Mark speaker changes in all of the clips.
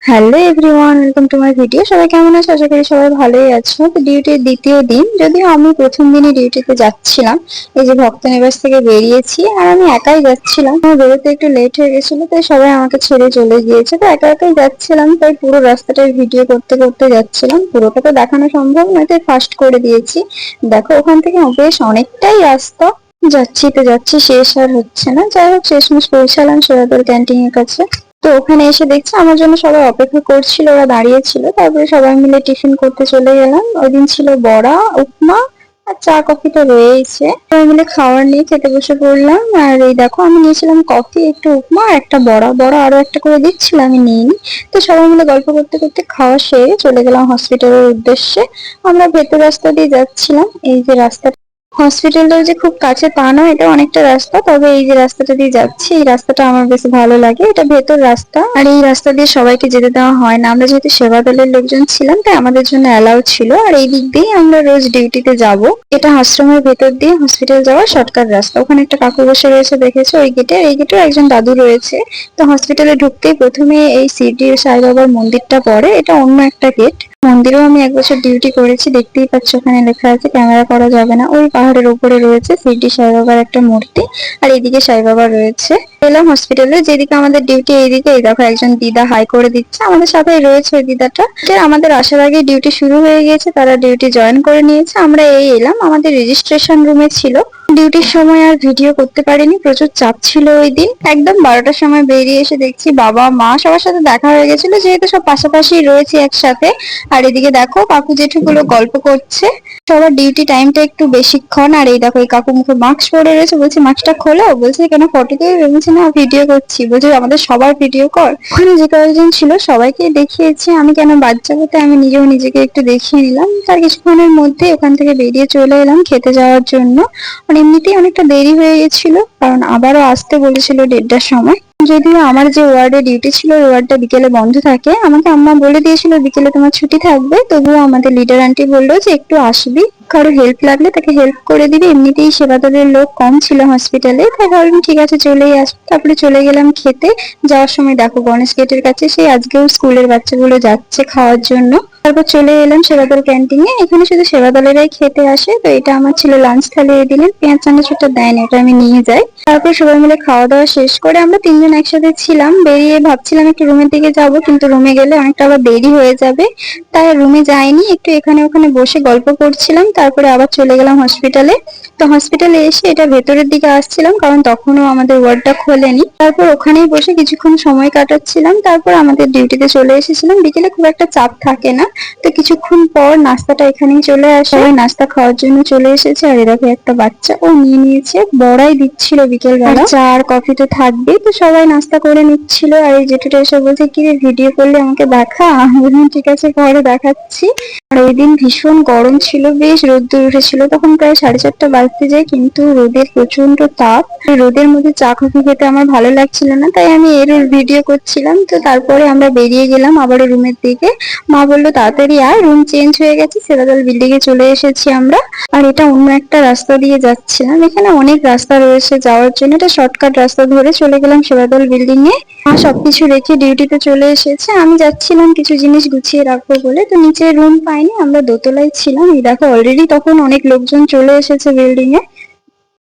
Speaker 1: Hello everyone, welcome to my video. সবাই কেমন আছো? আশা করি সবাই ভালোই আছো। তো ডিউটির দ্বিতীয় দিন, যদিও আমি প্রথম দিনই ডিউটিতে যাচ্ছিলাম। এই যে ভক্তনিবাস থেকে বেরিয়েছি আর আমি একাই যাচ্ছিলাম। আমার বেরোতে একটু লেট হয়ে গেছিল, তাই সবাই আমাকে ছেড়ে চলে গিয়েছে। তো একা একাই যাচ্ছিলাম, তাই পুরো রাস্তাটার ভিডিও করতে করতে যাচ্ছিলাম। পুরোটা তো দেখানো সম্ভব নয়, তাই ফাস্ট করে দিয়েছি। দেখো, ওখান থেকে বেশ অনেকটাই রাস্তা। যাচ্ছি তো যাচ্ছি, শেষ আর হচ্ছে না। যাই হোক, শেষমেশ পৌঁছালাম সেবাদল ক্যান্টিন এর কাছে। তো ওখানে এসে দেখছি আমার জন্য সবাই অপেক্ষা করছিল, ওরা দাঁড়িয়ে ছিল। তারপরে সবাই মিলে টিফিন করতে চলে গেলাম। ওই দিন ছিল বড়া, উপমা আর চা। কফি তো রয়েছে। সবাই মিলে খাবার নিয়ে খেতে বসে পড়লাম। আর এই দেখো, আমি নিয়েছিলাম কফি, একটু উপমা আর একটা বড়া। বড়া আরো একটা করে দিচ্ছিল, আমি নিইনি। তো সবাই মিলে গল্প করতে করতে খাওয়া সেরে চলে গেলাম হসপিটালের উদ্দেশ্যে। আমরা ভেতর রাস্তা দিয়ে যাচ্ছিলাম। এই যে রাস্তা, হসপিটালটা যে খুব কাছে তা নয়, এটা অনেকটা রাস্তা। তবে এই যে রাস্তাটা দিয়ে যাচ্ছি, এই রাস্তাটা আমার বেশ ভালো লাগে। এটা ভেতর রাস্তা, আর এই রাস্তা দিয়ে সবাইকে যেতে দেওয়া হয় না। আমরা যেহেতু সেবা দলের লোকজন ছিলাম, তাই আমাদের জন্য অ্যালাউ ছিল। আর এই দিক দিয়েই আমরা রোজ ডিউটিতে যাব। এটা আশ্রমের ভেতর দিয়ে হসপিটাল যাওয়ার শর্টকাট রাস্তা। ওখানে একটা কাকু বসে রয়েছে, দেখেছো ওই গেটে। এই গেটেও একজন দাদু রয়েছে। তো হসপিটালে ঢুকতেই প্রথমে এই শিরডি সাই বাবার মন্দিরটা পড়ে। এটা অন্য একটা গেট। মন্দিরেও আমি 1 বছর ডিউটি করেছি, দেখতেই পাচ্ছ ওখানে লেখা আছে ক্যামেরা করা যাবে না। ওই পাহাড়ের উপরে রয়েছে শিরডি সাই বাবার একটা মূর্তি, আর এইদিকে সাই বাবা রয়েছে। এলাম হসপিটালে, যেদিকে আমাদের ডিউটি এইদিকে। এই দেখো, একজন দিদা হাই করে দিচ্ছে, আমাদের সাথেই রয়েছে ওই দিদাটা। আমাদের আসার আগে ডিউটি শুরু হয়ে গিয়েছে, তারা ডিউটি জয়েন করে নিয়েছে। আমরা এই এলাম, আমাদের রেজিস্ট্রেশন রুমে ছিল। ডিউটির সময় আর ভিডিও করতে পারিনি, প্রচুর চাপ ছিল ওই দিন। একদম 12টার সময় বেরিয়ে এসে দেখছি বাবা মা সবার সাথে দেখা হয়ে গেছিল, যেহেতু সব পাশাপাশি রয়েছে একসাথে। আর এদিকে দেখো, কাকু জেঠুগুলো গল্প করছে। সবার ডিউটি টাইমটা একটু বেশিক্ষণ। আর এই দেখো, এই কাকু মুখে মাস্ক পরে রয়েছে। বলছি মাস্কটা খোলো। বলছে কেন, ফটো দিয়ে? বলছি না, ভিডিও করছি। বলছে আমাদের সবার ভিডিও কর। ওখানে যে কয়েকজন ছিল সবাইকে দেখিয়েছি, আমি কেন বাদ যাবো, তাই আমি নিজেও নিজেকে একটু দেখিয়ে নিলাম। তার কিছুক্ষণের মধ্যে ওখান থেকে বেরিয়ে চলে এলাম খেতে যাওয়ার জন্য। আর এমনিতেই অনেকটা দেরি হয়ে গেছিল, কারণ আবারও আসতে বলেছিল 1:30টার সময়। যদিও আমার যে ওয়ার্ডে ডিউটি ছিল, ওই ওয়ার্ডটা বিকেলে বন্ধ থাকে। আমাকে আম্মা বলে দিয়েছিল বিকেলে তোমার ছুটি থাকবে। তবুও আমাদের লিডার আন্টি বললো যে একটু আসবি, কারো হেল্প লাগলে তাকে হেল্প করে দিবি। এমনিতেই সেবা দলের লোক কম ছিল হসপিটালে, তাই ভাবলাম ঠিক আছে চলেই আসবো। তারপরে চলে গেলাম খেতে। যাওয়ার সময় দেখো, গণেশ গেটের কাছে সেই আজকেও স্কুলের বাচ্চাগুলো যাচ্ছে খাওয়ার জন্য। তারপর চলে এলাম সেবাদল ক্যান্টিনে। এখানে শুধু সেবাদলেরাই খেতে আসে। তো এটা আমার ছিল লাঞ্চ থালি দিলেন, পেঁয়াজ চানাচুরটা দেন, এটা আমি নিয়ে যাই। তারপর সবাই মিলে খাওয়া দাওয়া শেষ করে আমরা তিনজন একসাথে ছিলাম। বেরিয়ে ভাবছিলাম একটু রুমের দিকে যাব, কিন্তু রুমে গেলে অনেকটা আবার দেরি হয়ে যাবে, তাই রুমে যাইনি। একটু এখানে ওখানে বসে গল্প করছিলাম। তারপরে আবার চলে গেলাম হসপিটালে। তো হসপিটালে এসে এটা ভেতরের দিকে আসছিলাম, কারণ তখনও আমাদের ওয়ার্ডটা খোলেনি। তারপর ওখানেই বসে কিছুক্ষণ সময় কাটাচ্ছিলাম। তারপর আমাদের ডিউটিতে চলে এসেছিলাম। বিকেলে খুব একটা চাপ থাকে না, তো কিছুক্ষণ পর নাস্তাটা এখানেই চলে আসে। সবাই নাস্তা খাওয়ার জন্য চলে এসেছে। আর এরকম একটা বাচ্চা, ও নিয়ে নিয়েছে। বড়াই দিচ্ছিল বিকেল বেলা, চা আর কফি তো থাকবেই। তো সবাই নাস্তা করে নিচ্ছিল। আর এই জেঠুটা এসে বলছে কি রে, ভিডিও করলে আমাকে দেখা। আমি বললাম ঠিক আছে, পরে দেখাচ্ছি। আর ওই দিন ভীষণ গরম ছিল, বেশ রোদ্দুর উঠেছিল। তখন প্রায় 4:30 বাজতে যায়, কিন্তু রোদের প্রচন্ড তাপ। রোদের মধ্যে চা কফি খেতে আমার ভালো লাগছিল না, তাই আমি এর ভিডিও করছিলাম। তো তারপরে আমরা বেরিয়ে গেলাম আবারও রুমের দিকে। মা বললো তাড়াতাড়ি আয়, রুম চেঞ্জ হয়ে গেছে, সেরাদল বিল্ডিং এ চলে এসেছি আমরা। আর এটা অন্য একটা রাস্তা দিয়ে যাচ্ছিলাম। এখানে অনেক রাস্তা রয়েছে যাওয়ার জন্য, এটা শর্টকাট রাস্তা ধরে চলে গেলাম সেবাদল বিল্ডিং এ। মা সবকিছু রেখে ডিউটিতে চলে এসেছে। আমি যাচ্ছিলাম কিছু জিনিস গুছিয়ে রাখবো বলে। তো নিচে রুম পাইনি, আমরা দোতলায় ছিলাম। এই দেখো, অলরেডি তখন অনেক লোকজন চলে এসেছে বিল্ডিং এ।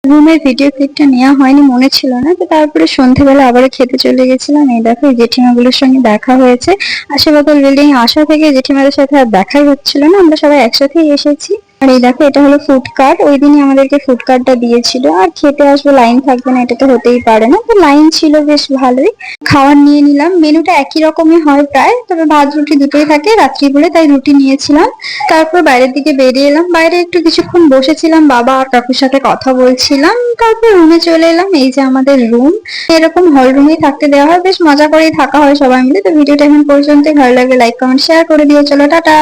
Speaker 1: রুমের ভিডিও ক্লিপটা নেওয়া হয়নি, মনে ছিল না। তো তারপরে সন্ধ্যেবেলা আবারও খেতে চলে গেছিলাম। এই দেখো, এই জেঠিমাগুলোর সঙ্গে দেখা হয়েছে। আশেপাশের বিল্ডিং এ আসা থেকে জেঠিমাদের সাথে আর দেখাই হচ্ছিল না, আমরা সবাই একসাথেই এসেছি। আর এই দেখো, এটা হলো ফুড কার্ট। ওই দিনই আমাদেরকে ফুড কার্টটা দিয়েছিল। আর খেতে আসবো, লাইন থাকবে না, এটা তো হতেই পারে না। তো লাইন ছিল বেশ ভালোই। খাবার নিয়ে নিলাম। মেনুটা একই রকমই হয় প্রায়, তবে ভাত রুটি দুটোই থাকে রাত্রি বলে, তাই রুটি নিয়েছিলাম। তারপর বাইরের দিকে বেরিয়ে এলাম। বাইরে একটু কিছুক্ষণ বসেছিলাম, বাবা আর কাকুর সাথে কথা বলছিলাম। তারপর রুমে চলে এলাম। এই যে আমাদের রুম, এরকম হল রুমেই থাকতে দেওয়া হয়, বেশ মজা করেই থাকা হয় সবাই মিলে। তো ভিডিওটা এখন পর্যন্ত, ভালো লাগলে লাইক কমেন্ট শেয়ার করে দিও। চলো টাটা।